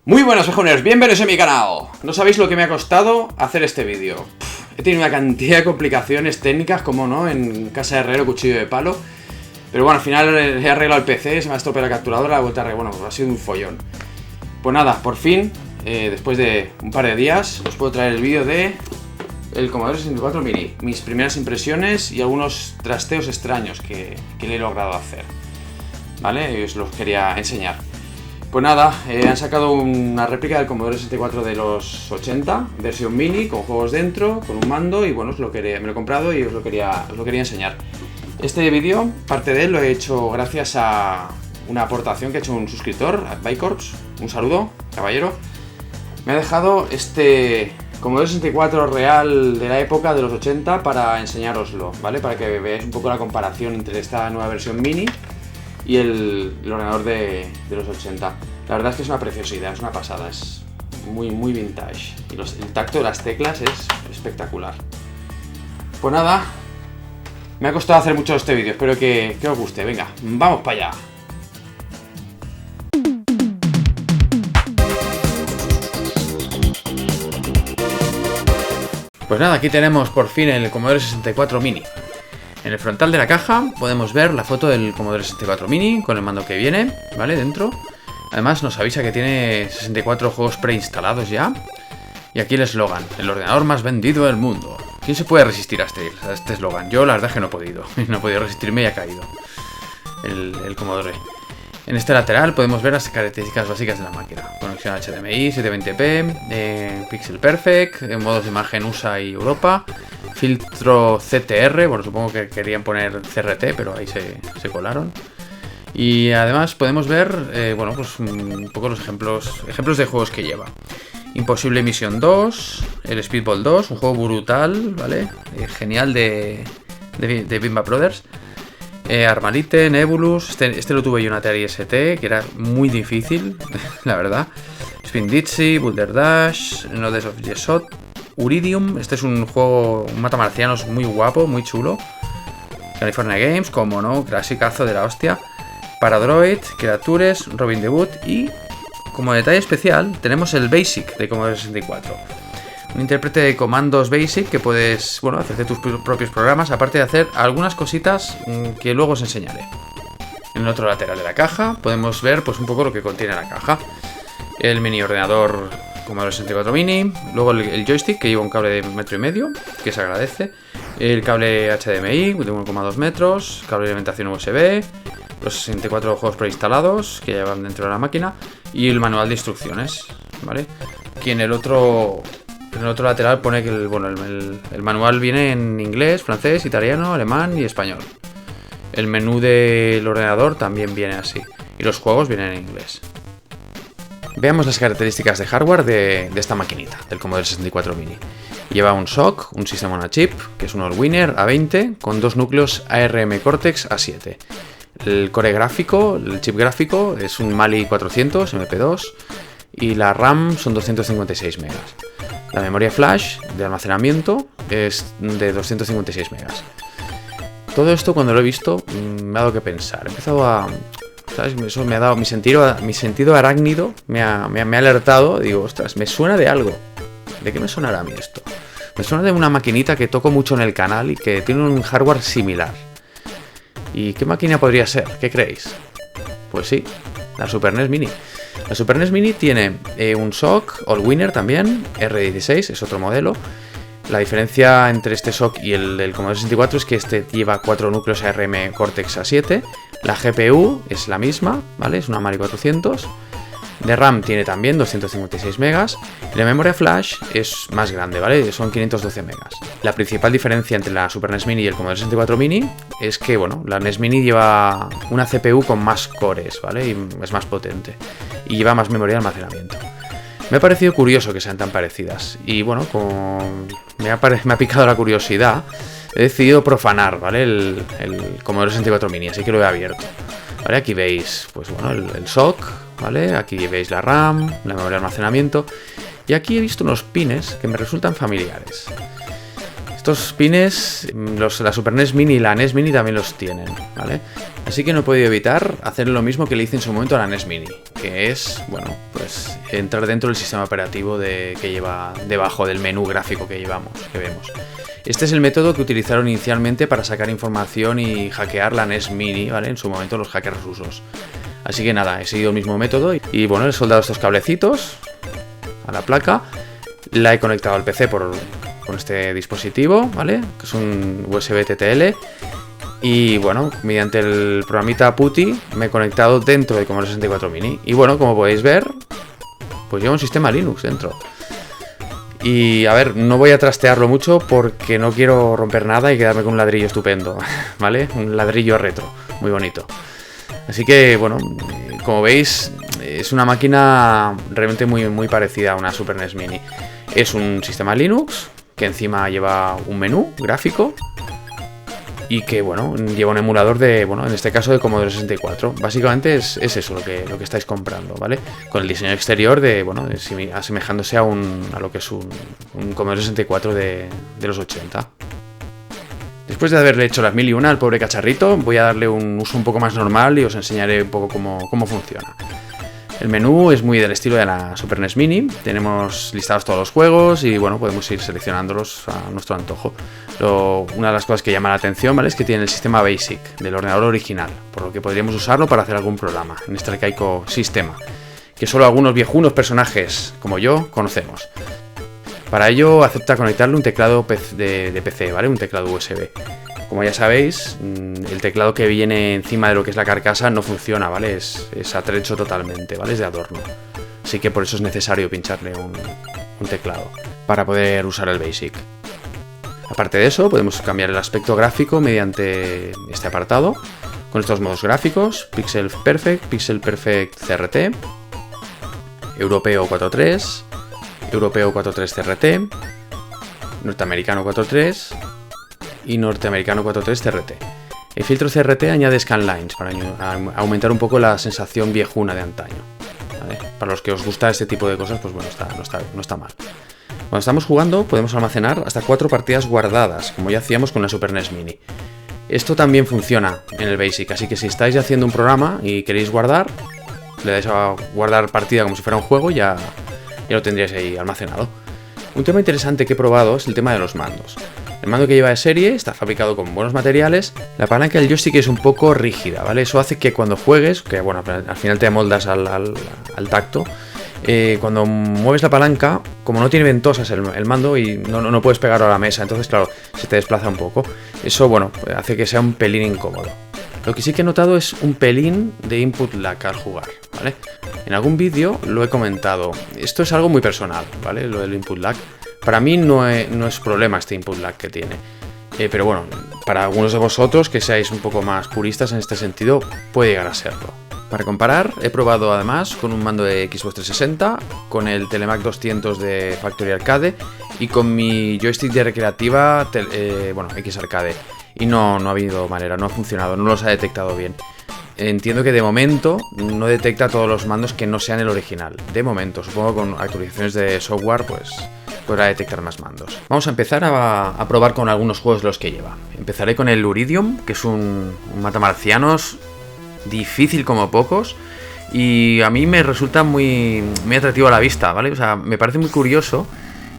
Muy buenas ojoneros, bienvenidos a mi canal. No sabéis lo que me ha costado hacer este vídeo. He tenido una cantidad de complicaciones técnicas, como no, en casa de herrero, cuchillo de palo. Pero bueno, al final he arreglado el PC, se me ha estropeado la capturadora, la vuelta a arreglar. Bueno, ha sido un follón. Pues nada, por fin, después de un par de días, os puedo traer el vídeo de el Commodore 64 Mini. Mis primeras impresiones y algunos trasteos extraños que le he logrado hacer. ¿Vale? Y os los quería enseñar. Pues nada, han sacado una réplica del Commodore 64 de los 80, versión mini, con juegos dentro, con un mando, y bueno, me lo he comprado y os lo quería enseñar. Este vídeo, parte de él, lo he hecho gracias a una aportación que ha hecho un suscriptor, Bicorps. Un saludo, caballero. Me ha dejado este Commodore 64 real de la época de los 80 para enseñároslo, ¿vale? Para que veáis un poco la comparación entre esta nueva versión mini y el ordenador de los 80. La verdad es que es una preciosidad, es una pasada, es muy vintage. Y el tacto de las teclas es espectacular. Pues nada, me ha costado hacer mucho este vídeo, espero que os guste. Venga, vamos para allá. Pues nada, aquí tenemos por fin el Commodore 64 Mini. En el frontal de la caja podemos ver la foto del Commodore 64 Mini con el mando que viene, ¿vale? Dentro. Además nos avisa que tiene 64 juegos preinstalados ya. Y aquí el eslogan: el ordenador más vendido del mundo. ¿Quién se puede resistir a este eslogan? Yo la verdad es que no he podido. No he podido resistirme y ha caído el Commodore. En este lateral podemos ver las características básicas de la máquina. Conexión HDMI, 720p, Pixel Perfect, modos de imagen USA y Europa, filtro CTR, bueno, supongo que querían poner CRT, pero ahí se colaron. Y además podemos ver, bueno, pues un poco los ejemplos de juegos que lleva. Imposible Mission 2, el Speedball 2, un juego brutal, ¿vale? Genial de Bimba Brothers. Armalite, Nebulus, este lo tuve yo en Atari ST, que era muy difícil, la verdad. Spin Dizzy, Boulder Dash, Nodes of Yesod, Uridium, este es un juego, un matamarcianos muy guapo, muy chulo. California Games, como no, clasicazo de la hostia. Paradroid, Creatures, Robin the Wood y, como detalle especial, tenemos el Basic de Commodore 64. Un intérprete de comandos Basic que puedes, bueno, hacerte tus propios programas, aparte de hacer algunas cositas que luego os enseñaré. En el otro lateral de la caja podemos ver pues un poco lo que contiene la caja. El mini ordenador Commodore 64 Mini, luego el joystick que lleva un cable de 1,5 metros, que se agradece, el cable HDMI de 1,2 metros, cable de alimentación USB, los 64 juegos preinstalados que llevan dentro de la máquina y el manual de instrucciones, ¿vale? Aquí en el otro lateral pone que el manual viene en inglés, francés, italiano, alemán y español. El menú del ordenador también viene así. Y los juegos vienen en inglés. Veamos las características de hardware de esta maquinita, del Commodore 64 Mini. Lleva un SoC, un System on a Chip, que es un Allwinner A20, con dos núcleos ARM Cortex A7. El core gráfico, el chip gráfico, es un Mali 400 MP2. Y la RAM son 256 megas. La memoria flash de almacenamiento es de 256 megas. Todo esto, cuando lo he visto, me ha dado que pensar. He empezado a... ¿sabes? Eso me ha dado... Mi sentido arácnido me ha alertado. Digo, ostras, me suena de algo. ¿De qué me sonará a mí esto? Me suena de una maquinita que toco mucho en el canal y que tiene un hardware similar. ¿Y qué máquina podría ser? ¿Qué creéis? Pues sí, la Super NES Mini. La Super NES Mini tiene un SoC, Allwinner también, R16, es otro modelo. La diferencia entre este SoC y el del Commodore 64 es que este lleva 4 núcleos ARM Cortex A7. La GPU es la misma, ¿vale? Es una Mali 400. De RAM tiene también 256 megas. Y la memoria flash es más grande, ¿vale? Son 512 megas. La principal diferencia entre la Super NES Mini y el Commodore 64 Mini es que, bueno, la NES Mini lleva una CPU con más cores, ¿vale? Y es más potente. Y lleva más memoria de almacenamiento. Me ha parecido curioso que sean tan parecidas. Y bueno, como me ha picado la curiosidad, he decidido profanar, ¿vale? El Commodore 64 Mini, así que lo he abierto. ¿Vale? Aquí veis, pues bueno, el SoC, ¿vale? Aquí veis la RAM, la memoria de almacenamiento. Y aquí he visto unos pines que me resultan familiares. estos pines, la Super NES Mini y la NES Mini también los tienen, ¿vale? Así que no he podido evitar hacer lo mismo que le hice en su momento a la NES Mini, que es, bueno, pues entrar dentro del sistema operativo que lleva debajo del menú gráfico que vemos. Este es el método que utilizaron inicialmente para sacar información y hackear la NES Mini, ¿vale? En su momento los hackers rusos. Así que nada, he seguido el mismo método y bueno, he soldado estos cablecitos a la placa, la he conectado al PC con este dispositivo, ¿vale? Que es un USB TTL. Y bueno, mediante el programita PuTTY me he conectado dentro de Commodore 64 Mini. Y bueno, como podéis ver, pues lleva un sistema Linux dentro. Y a ver, no voy a trastearlo mucho porque no quiero romper nada y quedarme con un ladrillo estupendo, ¿vale? Un ladrillo retro, muy bonito. Así que bueno, como veis, es una máquina realmente muy parecida a una Super NES Mini. Es un sistema Linux que encima lleva un menú gráfico y que, bueno, lleva un emulador de, bueno, en este caso de Commodore 64. Básicamente es eso lo que estáis comprando, ¿vale? Con el diseño exterior de, bueno, asemejándose a lo que es un Commodore 64 de los 80. Después de haberle hecho las 1001 al pobre cacharrito, voy a darle un uso un poco más normal y os enseñaré un poco cómo funciona. El menú es muy del estilo de la Super NES Mini. Tenemos listados todos los juegos y bueno, podemos ir seleccionándolos a nuestro antojo. Una de las cosas que llama la atención, ¿vale?, es que tiene el sistema BASIC del ordenador original, por lo que podríamos usarlo para hacer algún programa en este arcaico sistema, que solo algunos viejunos personajes como yo conocemos. Para ello acepta conectarle un teclado de PC, ¿vale? Un teclado USB. Como ya sabéis, el teclado que viene encima de lo que es la carcasa no funciona, ¿vale? Es atrecho totalmente, ¿vale? Es de adorno. Así que por eso es necesario pincharle un teclado para poder usar el BASIC. Aparte de eso, podemos cambiar el aspecto gráfico mediante este apartado, con estos modos gráficos: Pixel Perfect CRT, Europeo 4.3, Europeo 4.3 CRT, Norteamericano 4.3 y Norteamericano 4.3 CRT. El filtro CRT añade scanlines para aumentar un poco la sensación viejuna de antaño, ¿vale? Para los que os gusta este tipo de cosas, pues bueno, no está mal. Cuando estamos jugando podemos almacenar hasta 4 partidas guardadas, como ya hacíamos con la Super NES Mini. Esto también funciona en el BASIC, así que si estáis haciendo un programa y queréis guardar, le dais a guardar partida como si fuera un juego y ya lo tendríais ahí almacenado. Un tema interesante que he probado es el tema de los mandos. El mando que lleva de serie está fabricado con buenos materiales. La palanca del joystick es un poco rígida, ¿vale? Eso hace que cuando juegues, que bueno, al final te amoldas al tacto, cuando mueves la palanca, como no tiene ventosas el mando y no puedes pegarlo a la mesa, entonces claro, se te desplaza un poco. Eso, bueno, hace que sea un pelín incómodo. Lo que sí que he notado es un pelín de input lag al jugar, ¿vale? En algún vídeo lo he comentado. Esto es algo muy personal, ¿vale? Lo del input lag. Para mí no es problema este input lag que tiene. Pero bueno, para algunos de vosotros que seáis un poco más puristas en este sentido, puede llegar a serlo. Para comparar, he probado además con un mando de Xbox 360, con el Telemac 200 de Factory Arcade y con mi joystick de recreativa, X Arcade. Y no ha habido manera, no ha funcionado, no los ha detectado bien. Entiendo que de momento no detecta todos los mandos que no sean el original. De momento, supongo que con actualizaciones de software pues podrá detectar más mandos. Vamos a empezar a probar con algunos juegos de los que lleva. Empezaré con el Uridium, que es un matamarcianos difícil como pocos. Y a mí me resulta muy atractivo a la vista, ¿vale? O sea, me parece muy curioso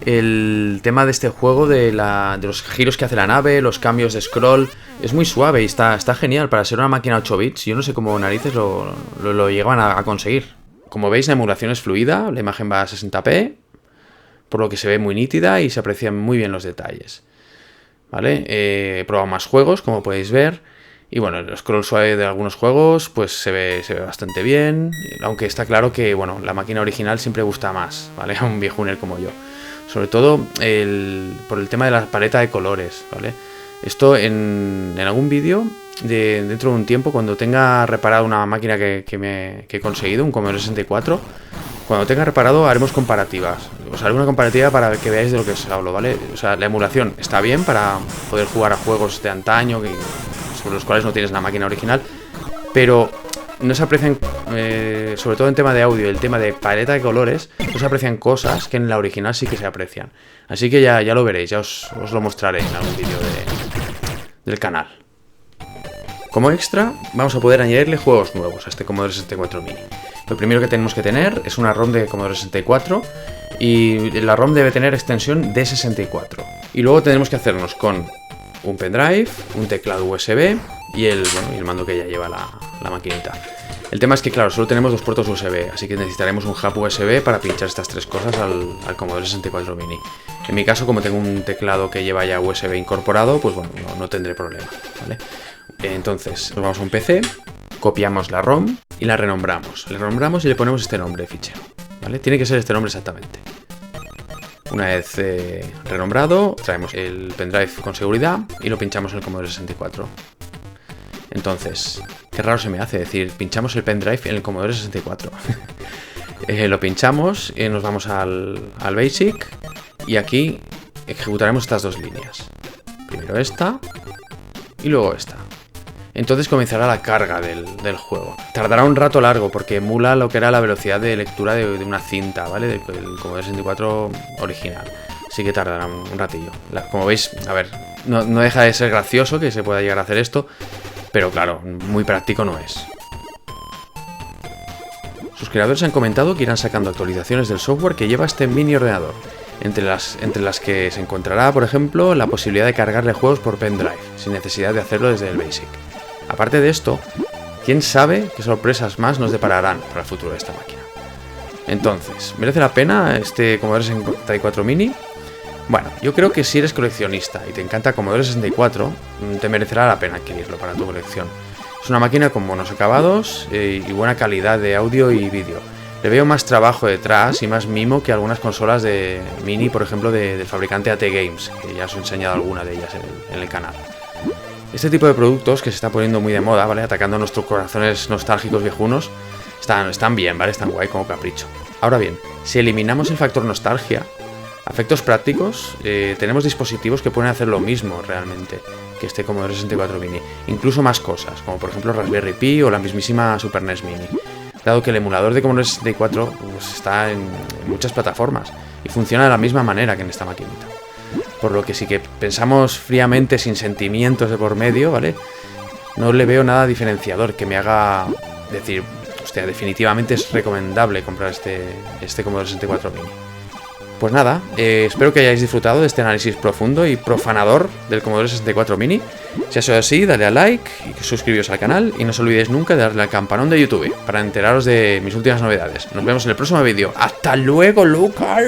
el tema de este juego de los giros que hace la nave, los cambios de scroll. Es muy suave y está genial para ser una máquina 8 bits. Yo no sé cómo narices lo llegan a conseguir. Como veis, la emulación es fluida, la imagen va a 60p, por lo que se ve muy nítida y se aprecian muy bien los detalles, ¿vale? He probado más juegos, como podéis ver. Y bueno, el scroll suave de algunos juegos pues se ve bastante bien, aunque está claro que bueno, la máquina original siempre gusta más, ¿vale? A un viejuner como yo. Sobre todo por el tema de la paleta de colores, ¿vale? Esto en algún vídeo dentro de un tiempo, cuando tenga reparado una máquina que he conseguido, un Commodore 64, cuando tenga reparado haremos comparativas. Os haré una comparativa para que veáis de lo que os hablo, ¿vale? O sea, la emulación está bien para poder jugar a juegos de antaño sobre los cuales no tienes la máquina original, pero no se aprecian, sobre todo en tema de audio, el tema de paleta de colores, no se aprecian cosas que en la original sí que se aprecian. Así que ya lo veréis, ya os lo mostraré en algún vídeo del canal. Como extra, vamos a poder añadirle juegos nuevos a este Commodore 64 Mini. Lo primero que tenemos que tener es una ROM de Commodore 64 y la ROM debe tener extensión D64. Y luego tenemos que hacernos con un pendrive, un teclado USB y el mando que ya lleva la maquinita. El tema es que, claro, solo tenemos 2 puertos USB, así que necesitaremos un hub USB para pinchar estas 3 cosas al Commodore 64 Mini. En mi caso, como tengo un teclado que lleva ya USB incorporado, pues bueno, no tendré problema, ¿vale? Entonces, nos vamos a un PC, copiamos la ROM y la renombramos. Le renombramos y le ponemos este nombre de fichero, ¿vale? Tiene que ser este nombre exactamente. Una vez renombrado, traemos el pendrive con seguridad y lo pinchamos en el Commodore 64. Entonces, qué raro se me hace decir, pinchamos el pendrive en el Commodore 64. Lo pinchamos y nos vamos al Basic y aquí ejecutaremos estas 2 líneas. Primero esta y luego esta. Entonces comenzará la carga del juego. Tardará un rato largo porque emula lo que era la velocidad de lectura de una cinta, ¿vale? Del Commodore 64 original. Así que tardará un ratillo. Como veis, a ver, no deja de ser gracioso que se pueda llegar a hacer esto, pero claro, muy práctico no es. Sus creadores han comentado que irán sacando actualizaciones del software que lleva este mini ordenador, entre las que se encontrará, por ejemplo, la posibilidad de cargarle juegos por pendrive, sin necesidad de hacerlo desde el Basic. Aparte de esto, quién sabe qué sorpresas más nos depararán para el futuro de esta máquina. Entonces, ¿merece la pena este Commodore 64 Mini? Bueno, yo creo que si eres coleccionista y te encanta Commodore 64, te merecerá la pena adquirirlo para tu colección. Es una máquina con buenos acabados y buena calidad de audio y vídeo. Le veo más trabajo detrás y más mimo que algunas consolas de Mini, por ejemplo, del fabricante AT Games, que ya os he enseñado alguna de ellas en el canal. Este tipo de productos que se está poniendo muy de moda, ¿vale? Atacando nuestros corazones nostálgicos viejunos, están bien, ¿vale? Están guay como capricho. Ahora bien, si eliminamos el factor nostalgia, a efectos prácticos, tenemos dispositivos que pueden hacer lo mismo realmente que este Commodore 64 Mini. Incluso más cosas, como por ejemplo Raspberry Pi o la mismísima Super NES Mini. Dado que el emulador de Commodore 64 pues, está en muchas plataformas y funciona de la misma manera que en esta maquinita. Por lo que si que pensamos fríamente, sin sentimientos de por medio, ¿vale? No le veo nada diferenciador que me haga decir, hostia, definitivamente es recomendable comprar este Commodore 64 Mini. Pues nada, espero que hayáis disfrutado de este análisis profundo y profanador del Commodore 64 Mini. Si ha sido así, dale a like y suscribiros al canal y no os olvidéis nunca de darle al campanón de YouTube para enteraros de mis últimas novedades. Nos vemos en el próximo vídeo. ¡Hasta luego, Lucas!